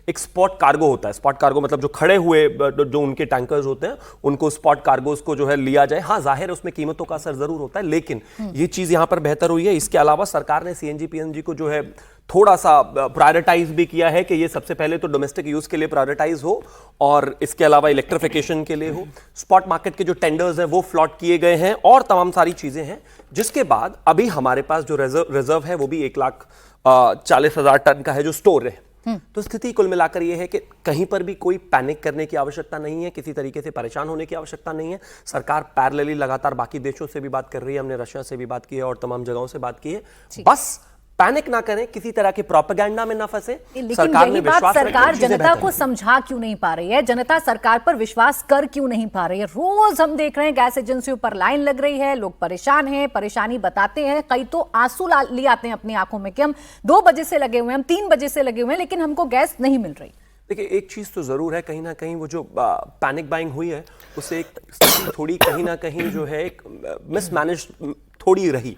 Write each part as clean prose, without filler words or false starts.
एक spot cargo होता है। स्पॉट कार्गो मतलब जो खड़े हुए जो उनके टैंकर्स होते हैं उनको स्पॉट कार्गोस को जो है लिया जाए। हाँ, जाहिर है उसमें कीमतों का असर जरूर होता है, लेकिन ये चीज यहां पर बेहतर हुई है। इसके अलावा सरकार ने सीएनजी पीएनजी को जो है थोड़ा सा प्रायोरिटाइज भी किया है कि ये सबसे पहले तो डोमेस्टिक यूज के लिए प्रायोरिटाइज हो और इसके अलावा इलेक्ट्रिफिकेशन के लिए हो। स्पॉट मार्केट के जो टेंडर्स हैं वो फ्लॉट किए गए हैं और तमाम सारी चीजें हैं, जिसके बाद अभी हमारे पास जो रिजर्व है वो भी 1,40,000 टन का है जो स्टोर है। तो स्थिति कुल मिलाकर यह है कि कहीं पर भी कोई पैनिक करने की आवश्यकता नहीं है, किसी तरीके से परेशान होने की आवश्यकता नहीं है। सरकार पैरेलली लगातार बाकी देशों से भी बात कर रही है, हमने रशिया से भी बात की है और तमाम जगहों से बात की है। बस पैनिक ना करें, किसी तरह के प्रोपेगेंडा में ना फंसे। सरकार ने विश्वास सरकार जनता को समझा क्यों नहीं पा रही है? जनता सरकार पर विश्वास कर क्यों नहीं पा रही है? रोज हम देख रहे हैं गैस एजेंसियों पर लाइन लग रही है, लोग परेशान हैं, परेशानी बताते हैं, कई तो आंसू ले आते हैं अपनी आंखों में कि हम 2 बजे से लगे हुए हैं, हम 3 बजे से लगे हुए हैं, लेकिन हमको गैस नहीं मिल रही। देखिए, एक चीज तो जरूर है, कहीं ना कहीं वो जो पैनिक बाइंग हुई है उससे एक थोड़ी कहीं ना कहीं जो है एक मिसमैनेज थोड़ी रही।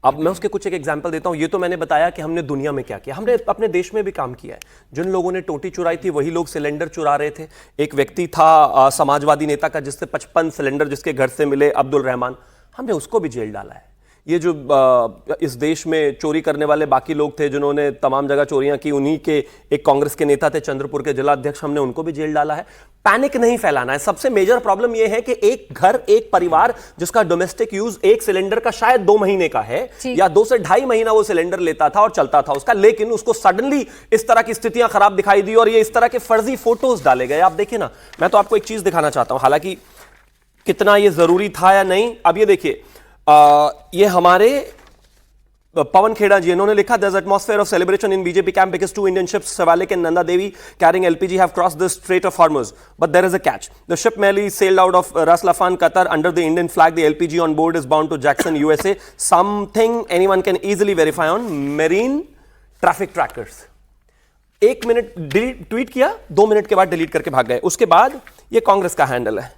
अब मैं उसके कुछ एक एग्जांपल देता हूं। ये तो मैंने बताया कि हमने दुनिया में क्या किया, हमने अपने देश में भी काम किया है। जिन लोगों ने टोटी चुराई थी वही लोग सिलेंडर चुरा रहे थे। एक व्यक्ति था समाजवादी नेता का जिससे 55 सिलेंडर जिसके घर से मिले, अब्दुल रहमान, हमने उसको भी जेल डाला है। ये जो इस देश में चोरी करने वाले बाकी लोग थे जिन्होंने तमाम जगह चोरियां की, उन्हीं के एक कांग्रेस के नेता थे चंद्रपुर के जिला अध्यक्ष, हमने उनको भी जेल डाला है। पैनिक नहीं फैलाना है। सबसे मेजर प्रॉब्लम यह है कि एक घर, एक परिवार जिसका डोमेस्टिक यूज एक सिलेंडर का शायद 2 महीने का है या 2 से ढाई महीना वो सिलेंडर लेता था और चलता था उसका, लेकिन उसको सडनली इस तरह की स्थितियां खराब दिखाई दी और ये इस तरह के फर्जी फोटोज डाले गए। आप देखिए ना, मैं तो आपको एक चीज दिखाना चाहता हूं, हालांकि कितना ये जरूरी था या नहीं। अब ये देखिए, ये हमारे पवन खेड़ा जी, इन्होंने लिखा, there's atmosphere of celebration in BJP camp because 2 Indian ships, Savalik and Nanda Devi, carrying LPG have crossed the Strait of Hormuz. But there is a catch. The ship merely sailed out of Ras Laffan, Qatar, under the Indian flag. The LPG on board is bound to Jackson, USA. Something anyone can easily verify on marine traffic trackers. 1 minute tweet किया, 2 minute के बाद delete करके भाग गए। उसके बाद ये कांग्रेस का हैंडल है,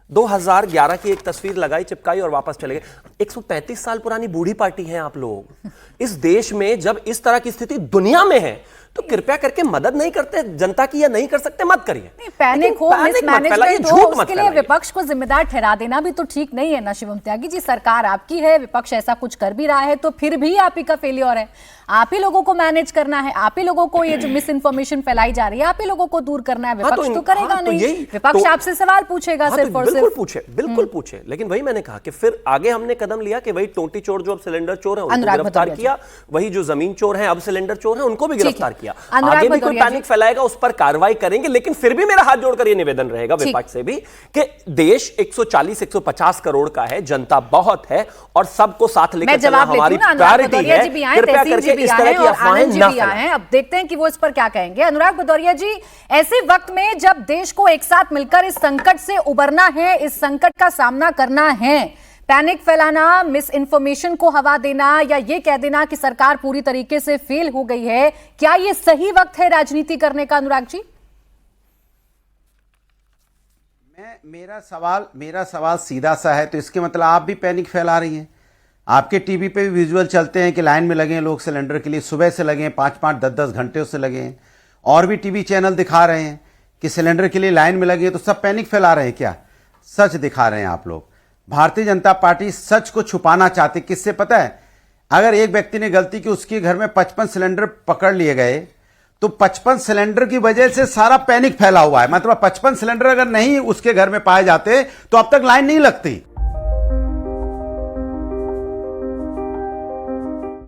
2011 की एक तस्वीर लगाई, चिपकाई और वापस चले गए। 135 साल पुरानी बूढ़ी पार्टी है आप लोग। इस देश में जब इस तरह की स्थिति दुनिया में है तो कृपया करके मदद नहीं करते जनता की या नहीं कर सकते, मत करिए। पैनिक हो, मिसमैनेजमेंट हो, उसके लिए विपक्ष को जिम्मेदार ठहरा देना भी तो ठीक नहीं है ना शिवम त्यागी जी। सरकार आपकी है, विपक्ष ऐसा कुछ कर भी रहा है तो फिर भी आप ही का फेलियर है। आप ही लोगों को मैनेज करना है, आप ही लोगों को ये जो मिस इन्फॉर्मेशन फैलाई जा रही है आप ही लोगों को दूर करना है। विपक्ष तो करेगा नहीं, विपक्ष आपसे सवाल पूछेगा सिर्फ और सिर्फ। बिल्कुल पूछे, लेकिन वही मैंने कहा कि फिर आगे हमने कदम लिया कि वही टोटी चोर जो अब सिलेंडर चोर है उनको गिरफ्तार किया, वही जो जमीन चोर है अब सिलेंडर चोर है उनको भी गिरफ्तार किया। आगे भी कोई पैनिक फैलाएगा उस पर कार्रवाई करेंगे, लेकिन फिर भी मेरा हाथ जोड़कर यह निवेदन रहेगा विपक्ष से भी कि देश 140-150 करोड़ का है, जनता बहुत है और सबको साथ लेकर चलना हमारी प्रायोरिटी है। कृपया करके इस तरह की अफवाहें ना फैलाएं। अब देखते हैं कि वो इस पर क्या कहेंगे। अनुराग भदौरिया जी, ऐसे वक्त में जब देश को एक साथ मिलकर इस संकट से उबरना है, इस संकट का सामना करना है, पैनिक फैलाना, मिस इन्फॉर्मेशन को हवा देना या ये कह देना कि सरकार पूरी तरीके से फेल हो गई है, क्या ये सही वक्त है राजनीति करने का? अनुराग जी, मेरा सवाल सीधा सा है, तो इसके मतलब आप भी पैनिक फैला रही हैं। आपके टीवी पे भी विजुअल चलते हैं कि लाइन में लगे हैं लोग सिलेंडर के लिए, सुबह से लगे हैं, 5-5, 10-10 घंटे से लगे हैं, और भी टीवी चैनल दिखा रहे हैं कि सिलेंडर के लिए लाइन में लगे हैं, तो सब पैनिक फैला रहे हैं क्या? सच दिखा रहे हैं आप लोग। भारतीय जनता पार्टी सच को छुपाना चाहती, किससे पता है? अगर एक व्यक्ति ने गलती की, उसके घर में 55 सिलेंडर पकड़ लिए गए, तो 55 सिलेंडर की वजह से सारा पैनिक फैला हुआ है। मतलब 55 सिलेंडर अगर नहीं उसके घर में पाए जाते तो अब तक लाइन नहीं लगती।